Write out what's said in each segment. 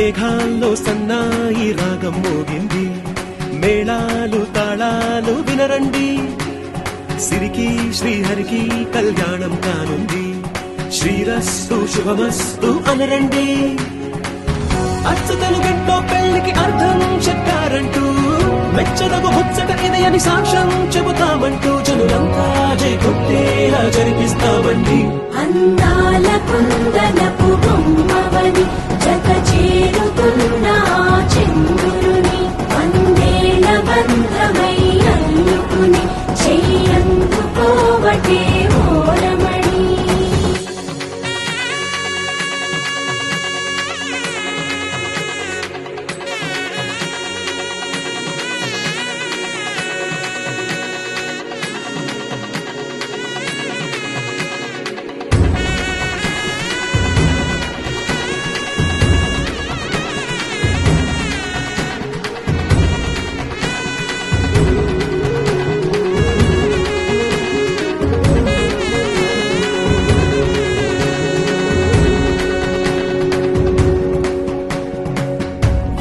మేఘాల్లో సన్నాయి రాగం మోగింది, మేళాలు తాళాలు వినరండి, సిరికి శ్రీహరికి కళ్యాణం కానుంది, శ్రీరస్తు శుభమస్తు అనరండి. అచ్చతలు గంటో పెళ్లికి అర్థం చెప్పారంటూ, మెచ్చదగు ముచ్చట ఇది అని సాక్ష్యం చెబుతామంటూ, జనులంతా జై కొట్టేలా జరిపిస్తామండి. అందాల కుందనపు బొమ్మవని జత చేరుతున్న చంద్రుని, వందేల బంధమై అల్లుకుని చెయ్యందుకోవటే ఓరమణి.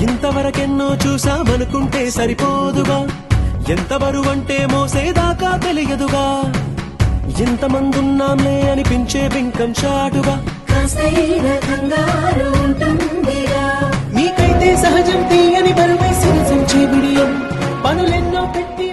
ఇంతవరకెన్నో చూసామనుకుంటే సరిపోదుగా, ఎంత బరువంటే మోసేదాకా తెలియదుగా, ఇంతమందున్నాంలే అనిపించే బింకం చాటుగా, మీకైతే సహజం తీయని బరువై సిరిసంచే బిడియం, పనులెన్నో పెట్టి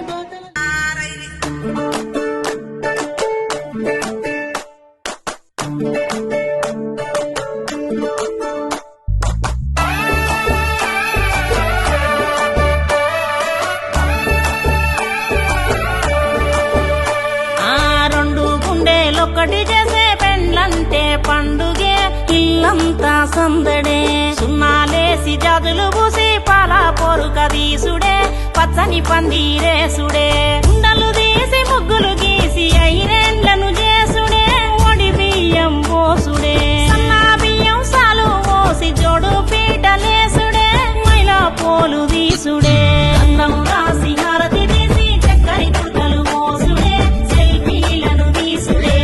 ఒక్కటి చేసే పెండ్లంటే పండుగే, ఇల్లంతా సందడే, సున్నాలేసి జాజులు పూసి పాల పొరుక దీసుడే, పచ్చని పందిరేసుడే, ఉండలు తీసి ముగ్గులు గీసి ఐరేండ్లను చేసుడే, ఒడి బియ్యం పోసుడే, సన్నా బియ్యం సాలు పోసి జోడు పీటలేసుడే, మైలా పోలు దీసుడే, అన్నం రాసి హారతి తీసి చక్కని తుట్టలు మోసుడే, సెల్ఫీలను తీసుడే,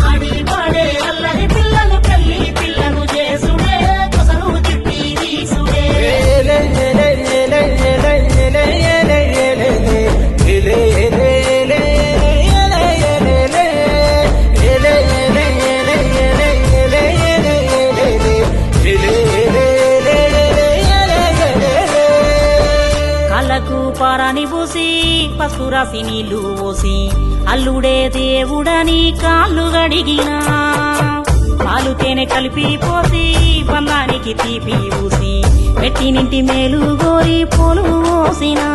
ఆడి పాడే అల్లరి పిల్లలు కల్లి పిల్లను చేసుడే, కొసలు చుట్టి తీసుడే. కళ్ళకు పారాని పూసి పసుపు రాసి నీళ్లు పోసి, అల్లుడే దేవుడని కాళ్ళు గడిగినా, పాలు తేనె కలిపి పోసి బంధానికి తీపి పూసి, పెట్టినింటి మేలు గోరి పూలు పోసినా,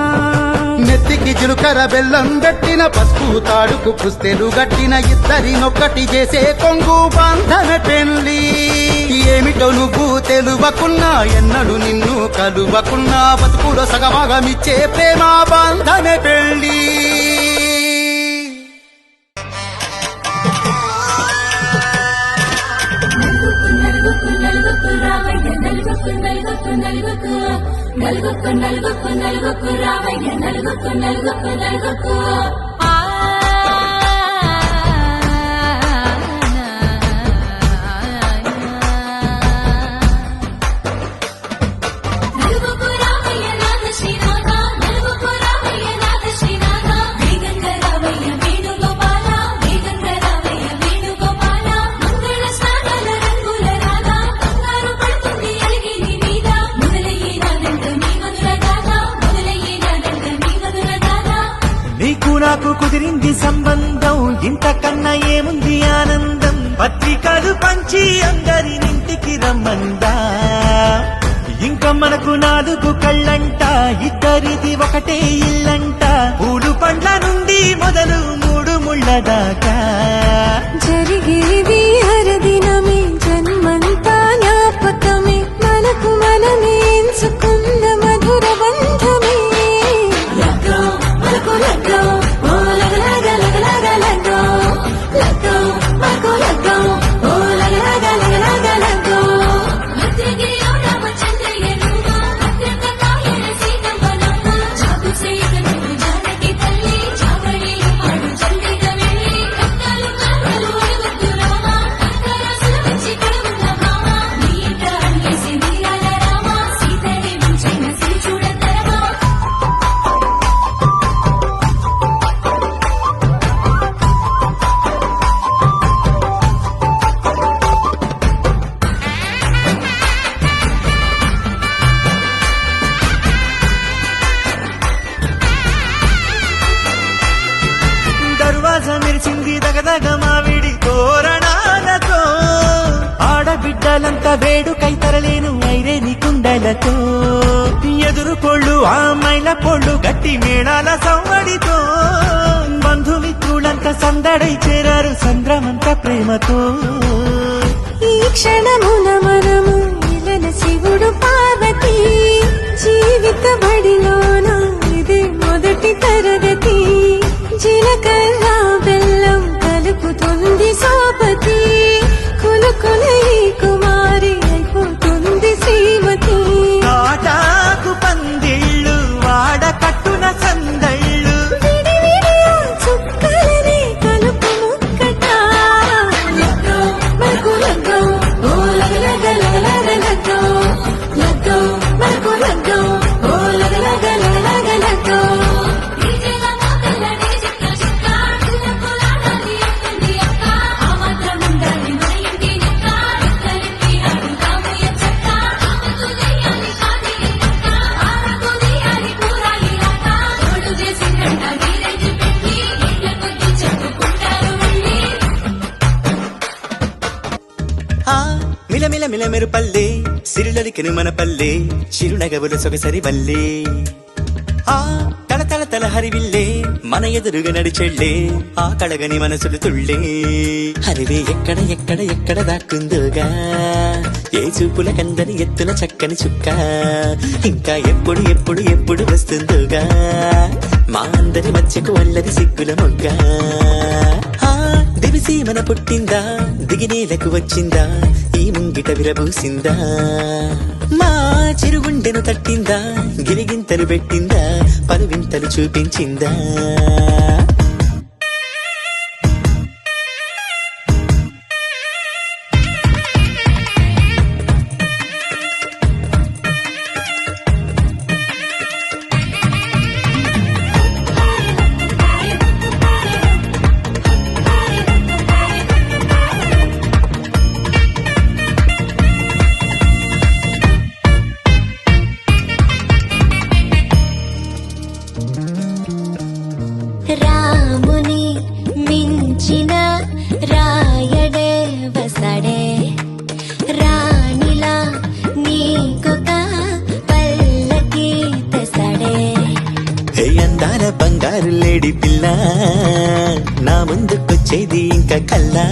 నెత్తికి చిలుకర బెల్లం గట్టిన పసుపు తాడుకు పుస్తెలు గట్టిన ఇద్దరినొక్కటి చేసే కొంగు బంధన పెళ్లి. ఏమిటో నువ్వు తెలువకున్నా, ఎన్నడు నిన్ను కలువకున్నా, బతుకులో సగభాగమిచ్చే ప్రేమ బంధన పెళ్లి. నలుగుకు నలుగుకు నలుగుకు రావయ్య, నలుగుకు నలుగుకు నలుగుకు. నీకు నాకు కుదిరింది సంబంధం, ఇంతకన్నా ఏముంది ఆనందం, పత్రికలు పంచి అందరినింటికి రమ్మందా, ఇంకా మనకు 4 కళ్ళంట, ఇద్దరిది ఒకటే ఇల్లంట, పూలు పండ్ల నుండి మొదలు 3 ముళ్ళ దాకా జరిగేది హరదినమే, జన్మంతా జ్ఞాపకమే, మనకు మనమే ఎంచుకున్న మధుర బంధమే. లగ్గో మనకు లగ్గో, ఓ లగలగ లగలగ లగ్గో, లగ్గో మనకు లగ్గో, ఓ లగలగ లగలగ లగ్గో. మధ్యగిరిలో రామచంద్రయ్యనుమ్మ, భద్రకాయన సీతమ్మనమ్మ, జాగు చేయగను జానకి తల్లి, జాగళీలు పాడు జల్దిగా వెళ్ళి, కట్టాలు కాళ్ళు అడగొద్దు రామ, కనకరాసుల ఊరాలంతా వేడుకై తరలేను ఐరేని కుండలతో ఎదురుకోళ్ళు ఆ మైల పోళ్ళు గట్టి మేళాల సవ్వడితో బంధుమిత్రులంతా సందడై చేరారు సంద్రమంతా ప్రేమతో ఈ క్షణమున మనము మిలన శివుడు పార్వతి జీవిత బడిలోన ఇదే మొదటి తరగతి జీలకర్ర బెల్లం కలుపుతుంది సోపతి కులుకుల ఈ కుమారి అయిపోతుంది శ్రీమతి కాటాకు పందిళ్ళు వాడ కట్టున సందళ్ళు విడి విడియా చుక్కలనే కలుపు ముక్కట లగ్గో మనకు లగ్గో ఓ లగ లగ లగ లగ లగ్గో లగ్గో మనకు లగ్గో ఓ లగ లగ లగ లగ లగ్గో మిలమిల మిలమెరు పల్లె సిరిలలికెను మన పల్లె చిరునగవుల సొగసరి వల్లే ఆ తల తల తల హరివిల్లే మన ఎదురుగా నడిచెళ్ళే ఆ కళగని మనసులు తుళ్ళే హరివే ఎక్కడ ఎక్కడ ఎక్కడ దాక్కుందోగా ఏ చూపుల కందని ఎత్తుల చక్కని చుక్క ఇంకా ఎప్పుడు ఎప్పుడు ఎప్పుడు వస్తుందోగా మా అందరి మధ్యకు వల్లది సిగ్గుల మొగ్గ ఆ దివిసి మన పుట్టిందా దిగినేలకు వచ్చిందా ఈ ముంగిట విరబూసిందా మా చిరుగుండెను తట్టిందా గిరిగింతలు పెట్టిందా పలువింతలు చూపించిందా రాముని మించిన రాయడే వసడే రాణిలా నీకొక పల్లకి తెసడే ఏ అందాల బంగారు లేడి పిల్ల నా ముందుకొచ్చేది ఇంకా కల్లా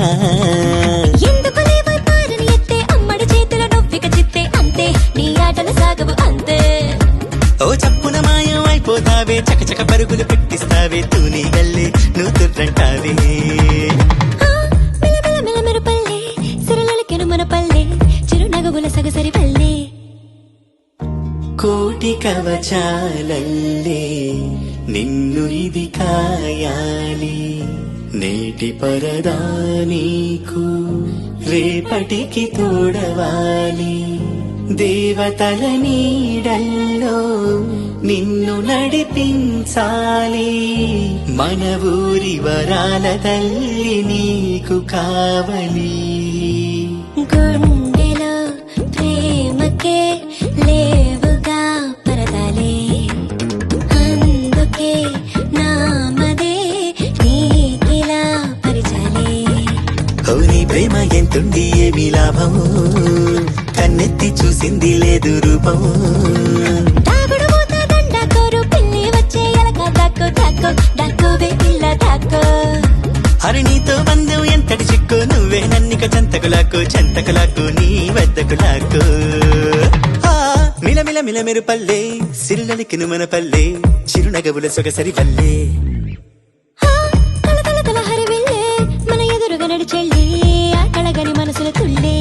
ఎందుకు లేవతారని ఎత్తే అమ్మడి చేతుల నొప్పిక చిత్తే అంతే నీ ఆటలు సాగవు అంతే ఓ చప్పున మాయం అయిపోతావే చకచక పరుగులు పెట్టిస్తావే తూని గల్లే నువ్వు తుర్రంటావే ఆ, మిలమిల మిలమెరు పల్లె సిరలకెను మన పల్లె చిరునగవుల సగసరి పల్లె కోటి కవచాలల్లే నిన్ను ఇది కాయాలి నేటి పరదా నీకు రేపటికి తోడవాలి దేవతల నీడల్లో నిన్ను నడిపించాలి మన ఊరి వరాల తల్లి నీకు కావలి గుండెలో ప్రేమకే లేవుగా పరదాలే అందుకే నామదే నీకిలా పరిచాలే ఓ నీ ప్రేమ ఎంతుండి ఏమి లాభము కన్నెత్తి చూసింది లేదు రూపం దాగుడు మూత దండాకోరు పిల్లి వచ్చే ఎలక దాక్కో దాక్కో దాక్కోవే పిల్ల దాక్కో హరి నీతో బంధం ఎంతటి చిక్కు నువ్వే నన్నిక చెంతకులాకు నీ వద్దకులాకు ఆ మిలమిల మిలమెరు పల్లె సిరులలికిను మన పల్లె చిరునగవుల సొగసరి పల్లె ఆ, తల తల తల హరివిల్లే మన ఎదురుగా నడిచెళ్ళి ఆ కళగని మనసుల తుళ్ళే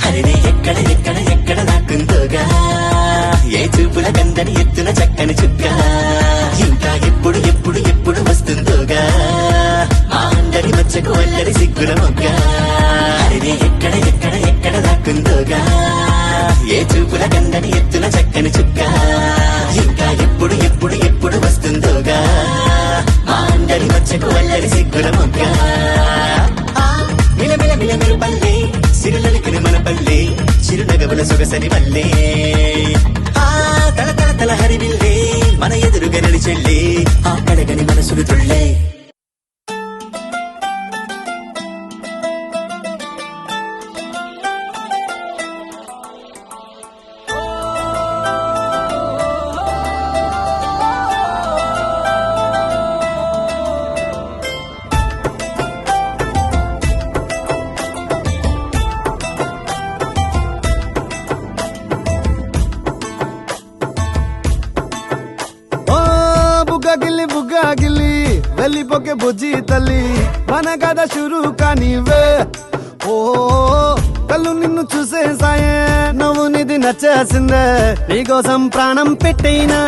హరివే ఎక్కడ ఎక్కడ ఎక్కడ నాకుందోగా ఏ చూపుల కందని ఎత్తున చక్కని చుక్క ఇంకా ఎప్పుడు ఎప్పుడు ఎప్పుడు వస్తుందోగా మా అందరి మచ్చకు అల్లరి సిగ్గుల మొగ్గ హరివే ఎక్కడ ఎక్కడ ఎక్కడ నాకుందోగా ఏ చూపుల కందని ఎత్తున చక్కని చుక్క ఇంకా ఎప్పుడు ఎప్పుడు ఎప్పుడు వస్తుందోగా మా అందరి మచ్చకు అల్లరి సిగ్గుల మొగ్గ మిలమిల మిలమిల పల్లె సిరులలికిన మన పల్లె చిరునగవుల సొగసరి వల్లే ఆ తల తల తల హరివిల్లే మన ఎదురుగా నడిచెళ్ళే ఆ కడగని మనసులు తుళ్ళే బుగ్గ గిల్లి వెళ్ళిపోకే బుజ్జి తల్లి మన కథ షురు కానివే ఓ కళ్ళు నిన్ను చూసే సాయే నువ్వు నిధి నచ్చేసిందే నీకోసం ప్రాణం పెట్టైనా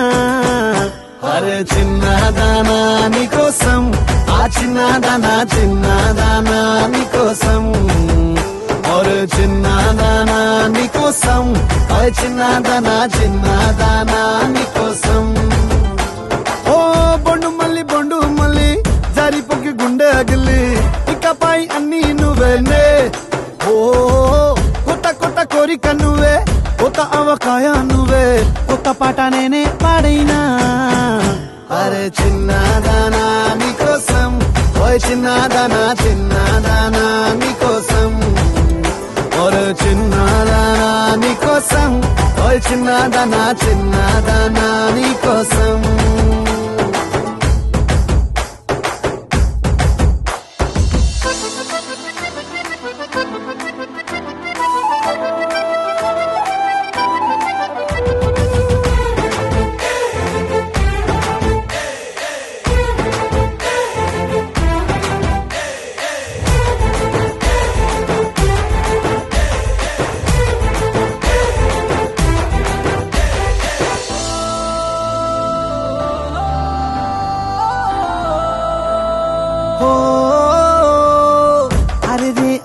అరే చిన్నదానా నీకోసం ఆ చిన్నదానా నీకోసం ఒరే చిన్నదానా నీకోసం అరే చిన్నదానా నీకోసం ఓ బొండు మళ్ళీ జారిపోకి గుండె గిల్లి ఇకపై అన్ని నువ్వేనే ఓ కొత్త కోరిక నువ్వే కొత్త అవకాయ నువ్వే కొత్త పాట నేనే పాడైనా అరే చిన్నదానా నీకోసం ఓయ్ చిన్నదానా నీకోసం ఒరే చిన్నదానా నీకోసం ఓయ్ చిన్నదానా నీకోసం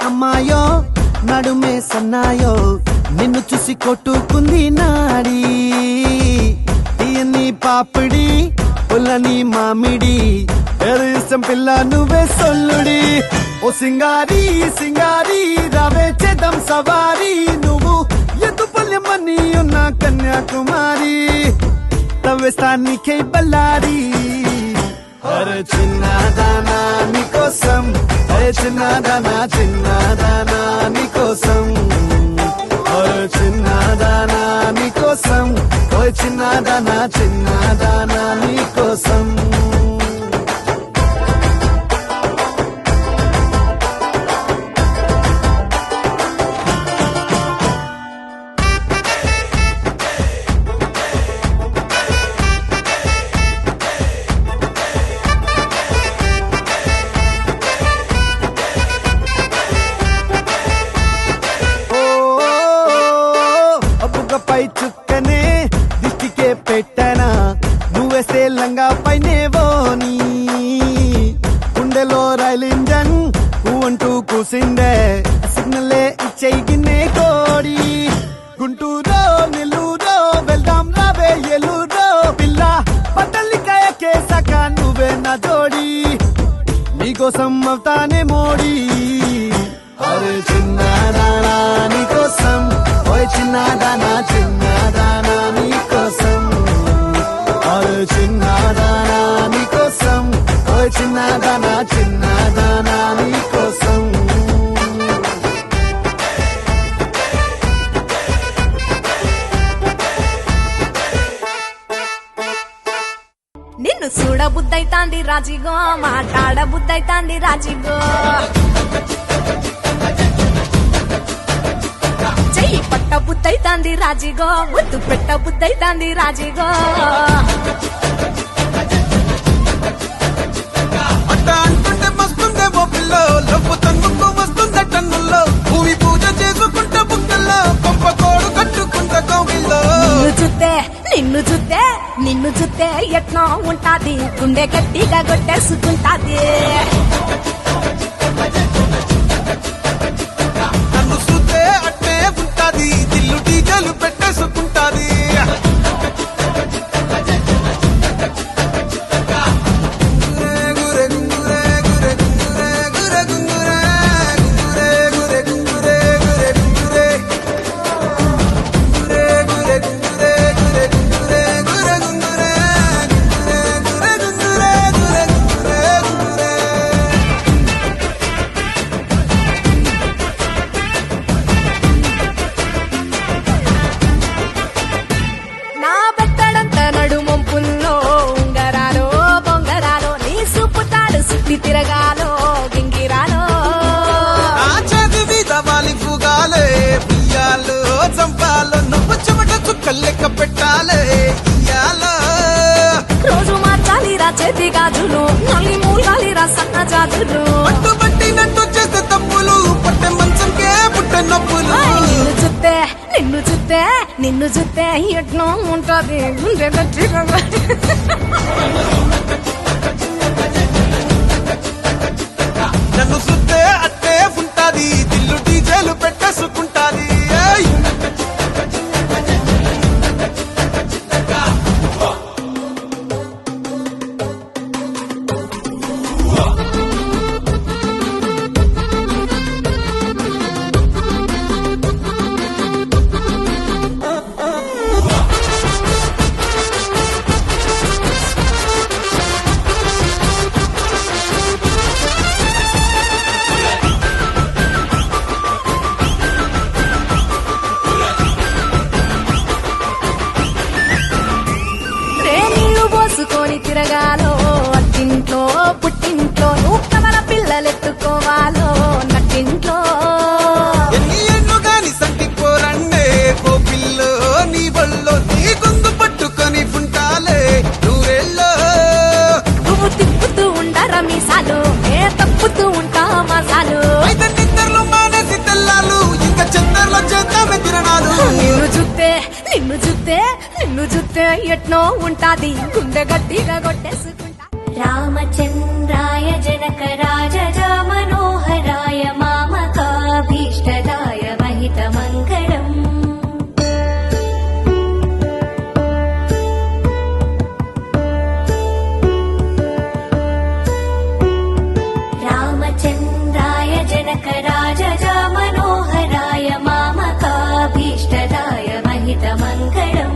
అమ్మాయో నడుమే సన్నాయో నిన్ను చూసి కొట్టుకుంది నాడి తీయని పాపిడి పుల్లని మామిడి ఏదో ఇష్టం పిల్ల నువ్వే సొల్లుడి ఓ సింగారి రావే చేద్దాం సవారి నువ్వు ఎదు పల్లెమని ఉన్న కన్యాకుమారి తవ్వేస్తానికై బల్లారి అరే చిన్నదానా నీకోసం అరే చిన్నదానా నీకోసం అరే చిన్నదానా నీకోసం ఓయ్ చిన్నదానా నీకోసం పై చుక్కనే దిష్టికే పెట్టనా నువ్వేస్తే లంగా పైనేవోని గుండెలో రైలు ఇంజన్ అంటూ కూసిందే సిగ్నలే ఇచ్చేయి గిన్నే కోడి గుంటూరో నెల్లూరో వెళ్దాం రావే ఎల్లూరో పిల్ల పట్టలికాయ కేసక నువ్వే నా జోడి నీకోసం అవుతానే మోడీ అరే చిన్నదానా నీకోసం ఓయ్ చిన్నదానా నీకోసం అరే చిన్నదానా నీకోసం ఓయ్ చిన్నదానా నీకోసం నిన్ను చూడ బుద్ధైతాంది రాజిగో మాట్లాడ బుద్ధైతాంది రాజిగో చెయ్యి పట్ట బుద్ధైతాంది రాజిగో ముద్దు పెట్ట బుద్ధైతాంది రాజిగో అట్ట అంటుంటే మస్తుందేమో పిల్లో లవ్వు తన్నుకో వస్తుందే టన్నుల్లో భూమి పూజ చేసుకుంటే బుక్కల్లో గొప్ప కోడు కట్టుకుంటే కౌగిల్లో నిన్ను చూస్తే ఎట్నో ఉంటాది గుండె గట్టిగా కొట్టేసుకుంటాది నన్ను చూస్తే అట్టే ఉంటాది దిల్లు డీజలు పెట్టేసుకుంటాది తిరగాలో గింగిరాలో ఆ చేతి మీద వాలి పుగాలే బియ్యాలు చంపాలో నువ్వు చెమట చుక్కలు లెక్క పెట్టాలే ఇయ్యాలో రోజు మార్చాలి చేతి గాజులు నల్లి మూలాలి రసన్న జాజులు పట్టు పట్టినట్టు చేసే తప్పులు పట్టే మంచంకే పుట్టే నొప్పులు నిన్ను చూస్తే ఎట్నో ఉంటది గుండె గట్టిగా నన్ను సుత్తే అట్టే ఉంటాది దిల్లు డీజేలు పెట్టేసుకుంటాది ఏయ్! నీళ్లు పోసుకొని తిరగాలో అట్టింట్లో పుట్టింట్లో నువ్వు కవల పిల్లలెత్తుకోవాలో నట్టింట్లో ఎన్ని ఎన్ను గాని సంటిపోరండే కోపిల్లో నీ వల్లో నీ గొంతు పట్టుకొని ఉంటాలే నూరేళ్ళో నువ్వు తిప్పుతూ ఉండరా మీసాలు ఏ తప్పుతూ ఉంటా మసాలు అయితే నిద్రలు మానేసి తెల్లాలు ఇంకా చందర్లో చేద్దామే తిరణాలు నిన్ను చూస్తే ఎట్నో ఉంటాది గుండె గట్టిగా కొట్టేసుకుంటా రామచంద్రాయ జనక రాజ మనోహరాయ మామకాభీష్టదాయ మహిత మంగళం రామచంద్రాయ జనక రాజ మనోహరాయ మామకాభీష్టదాయ మహిత మంగళం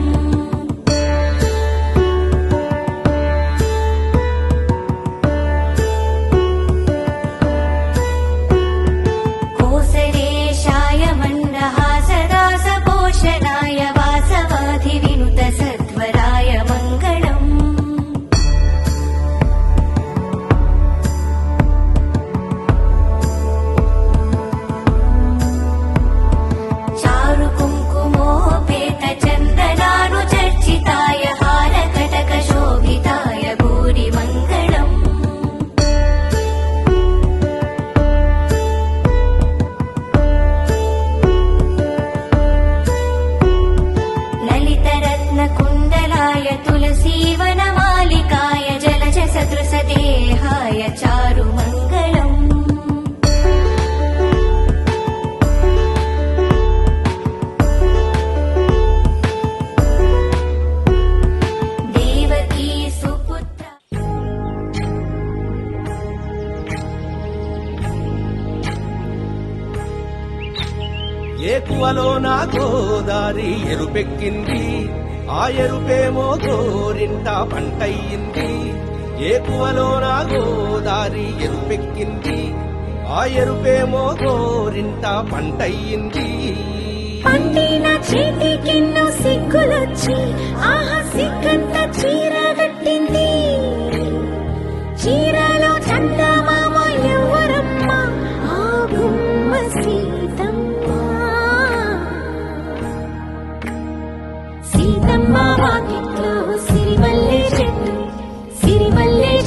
కోసరేశాయ మందహాసదాస పోషణాయ వాసవాధి వినుత సత్వరాయ మంగళం చారు కుంకుమోపేత చందనాను చర్చితాయ హార కటక శోభితాయ భూరి మంగళం లలితరత్న కుండలాయ తులసీవనమాలికాయ జలజ సదృశ దేహాయ చారు మంగళం దేవకీ సుపుత్ర ఏకువలో నా గోదారి ఎరుపెక్కింది ఆ ఎరుపేమో గోరింట పంటయ్యింది ఏకువలో నా గోదారి ఎరుపెక్కింది ఆ ఎరుపేమో గోరింట పంటయ్యింది పండిన చేతికెన్నో సిగ్గులొచ్చి ఆహా సిగ్గంత చీర కట్టింది చీరలో చందమామ ఎవరమ్మ ఆ గుమ్మ సీతమ్మ సీతమ్మ వాకిట్లో సిరిమల్లె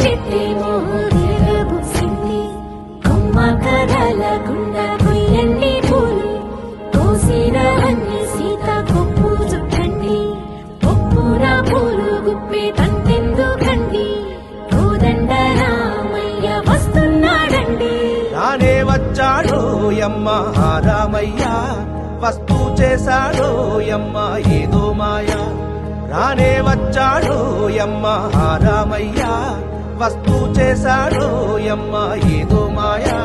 చెట్టేమో తిరగబూసింది కొమ్మ కదలకుండా కొయ్యండి పూలు తోసినవన్నీ సీత కొప్పు చుట్టండి కొప్పున పూలు గుప్పే తంతెందుకండి కోదండ రామయ్య వస్తున్నాడండి రానే వచ్చాడో యమ్మ ఆ రామయ్య వస్తూ చేశాడో యమ్మ ఏదో మాయా రానే వచ్చాడో యమ్మ ఆ రామయ్య వస్తూ చేశాడో యమ్మ ఏదో మాయా